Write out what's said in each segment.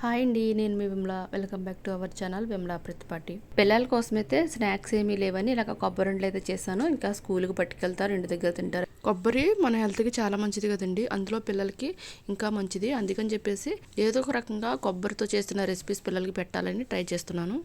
Hi అండి, నేను మీ Vimala. Welcome back to our channel Vimala Prathipati. పిల్లల కోసమైతే స్నాక్స్ ఏమీ లేవని ఇలాగ కొబ్బరి ఉండలు అయితే చేశాను. ఇంకా స్కూల్కి పట్టుకెళ్తారు, ఇంటి దగ్గర తింటారు. కొబ్బరి మన హెల్త్కి చాలా మంచిది కదండి, అందులో పిల్లలకి ఇంకా మంచిది. అందుకని చెప్పేసి ఏదో ఒక రకంగా కొబ్బరితో చేస్తున్న రెసిపీస్ పిల్లలకి పెట్టాలని ట్రై చేస్తున్నాను.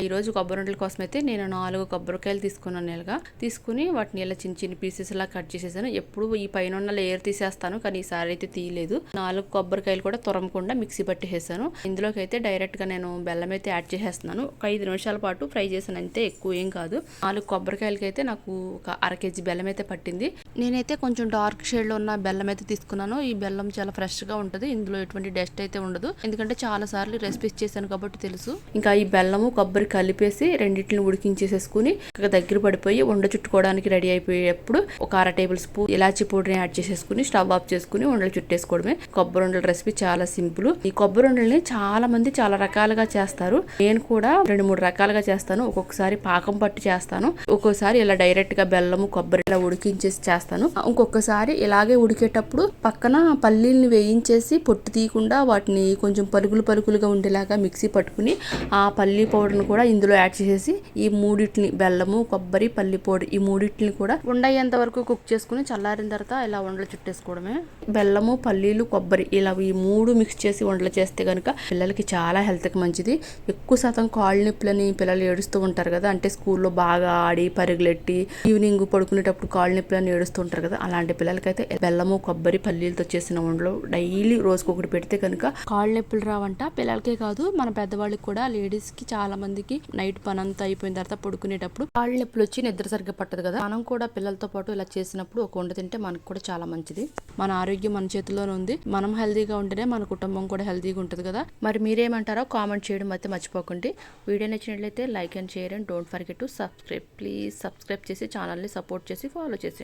ఈరోజు కొబ్బరి ఉండల కోసం అయితే నేను 4 కొబ్బరికాయలు తీసుకున్నాను. ఇలాగా తీసుకుని వాటిని ఇలా చిన్న చిన్న పీసెస్ లా కట్ చేసేసాను. ఎప్పుడు ఈ పైన ఉన్న లేయర్ తీసేస్తాను, కానీ ఈసారి అయితే తీయలేదు. 4 కొబ్బరికాయలు కూడా తురమకుండా మిక్సీ పట్టేసాను. ఇందులోకి అయితే డైరెక్ట్ గా నేను బెల్లం అయితే యాడ్ చేసేస్తున్నాను. ఒక 5 నిమిషాల పాటు ఫ్రై చేసాను, అంతే, ఎక్కువ ఏం కాదు. 4 కొబ్బరికాయలకి అయితే నాకు ఒక అర కేజీ బెల్లం అయితే పట్టింది. నేనైతే కొంచెం డార్క్ షేడ్ లో ఉన్న బెల్లం అయితే తీసుకున్నాను. ఈ బెల్లం చాలా ఫ్రెష్ గా ఉంటది, ఇందులో ఎటువంటి డస్ట్ అయితే ఉండదు. ఎందుకంటే చాలా సార్లు రెసిపీస్ చేశాను కాబట్టి తెలుసు. ఇంకా ఈ బెల్లము కొబ్బరి కలిపేసి రెండింటిని ఉడికించేసేసుకుని దగ్గర పడిపోయి ఉండ చుట్టుకోవడానికి రెడీ అయిపోయేటప్పుడు ఒక 1/2 టేబుల్ స్పూన్ ఇలాచీ పౌడర్ని యాడ్ చేసేసుకుని స్టవ్ ఆఫ్ చేసుకుని ఉండలు చుట్టేసుకోవడమే. కొబ్బరి ఉండల రెసిపీ చాలా సింపుల్. ఈ కొబ్బరి ఉండల్ని చాలా మంది చాలా రకాలుగా చేస్తారు. నేను కూడా 2-3 రకాలుగా చేస్తాను. ఒక్కొక్కసారి పాకం పట్టి చేస్తాను, ఒక్కొక్కసారి ఇలా డైరెక్ట్ గా బెల్లము కొబ్బరి ఇలా ఉడికించేసి చేస్తాను. ఇంకొకసారి ఇలాగే ఉడికేటప్పుడు పక్కన పల్లీల్ని వేయించేసి పొట్టు తీయకుండా వాటిని కొంచెం పలుకులుగా ఉండేలాగా మిక్సీ పట్టుకుని ఆ పల్లీ పౌడర్ని కూడా ఇందులో యాడ్ చేసేసి ఈ మూడిటిని బెల్లము కొబ్బరి పల్లి పౌడర్ ఈ మూడిటిని కూడా ఉండయ్యేంత వరకు కుక్ చేసుకుని చల్లారిన తర్వాత ఇలా ఉండలు చుట్టేసుకోవడమే. బెల్లము పల్లీలు కొబ్బరి ఇలా ఈ 3 మిక్స్ చేసి ఉండలు చేస్తే కనుక పిల్లలకి చాలా హెల్త్కి మంచిది. ఎక్కువ శాతం కాళ్ళు నొప్పులని పిల్లలు ఏడుస్తూ ఉంటారు కదా, అంటే స్కూల్లో బాగా ఆడి పరుగులెట్టి ఈవినింగ్ పడుకునేటప్పుడు కాళ్ళు నొప్పులని ఏడుస్తూ ఉంటారు కదా, అలాంటి పిల్లలకైతే బెల్లము కొబ్బరి పల్లీలతో చేసిన ఉండలు డైలీ రోజుకొకటి పెడితే కనుక కాళ్ళు నొప్పులు రావంట. పిల్లలకే కాదు, మన పెద్దవాళ్ళకి కూడా, లేడీస్ కి చాలా మందికి నైట్ పని అంతా అయిపోయిన తర్వాత పడుకునేటప్పుడు కాళ్ళు నొప్పులు వచ్చి నిద్ర సరిగ్గా పట్టదు కదా. మనం కూడా పిల్లలతో పాటు ఇలా చేసినప్పుడు ఒక వంట తింటే మనకు కూడా చాలా మంచిది. మన ఆరోగ్యం మన చేతిలోనే ఉంది. మనం హెల్తీగా ఉంటేనే మన కుటుంబం కూడా హెల్తీగా ఉంటుంది కదా. మరి మీరేమంటారో కామెంట్ చేయడం అయితే మర్చిపోకండి. వీడియో నచ్చినట్లయితే like and share and don't forget to subscribe. Please subscribe చేసి ఛానల్ని సపోర్ట్ చేసి ఫాలో చేసి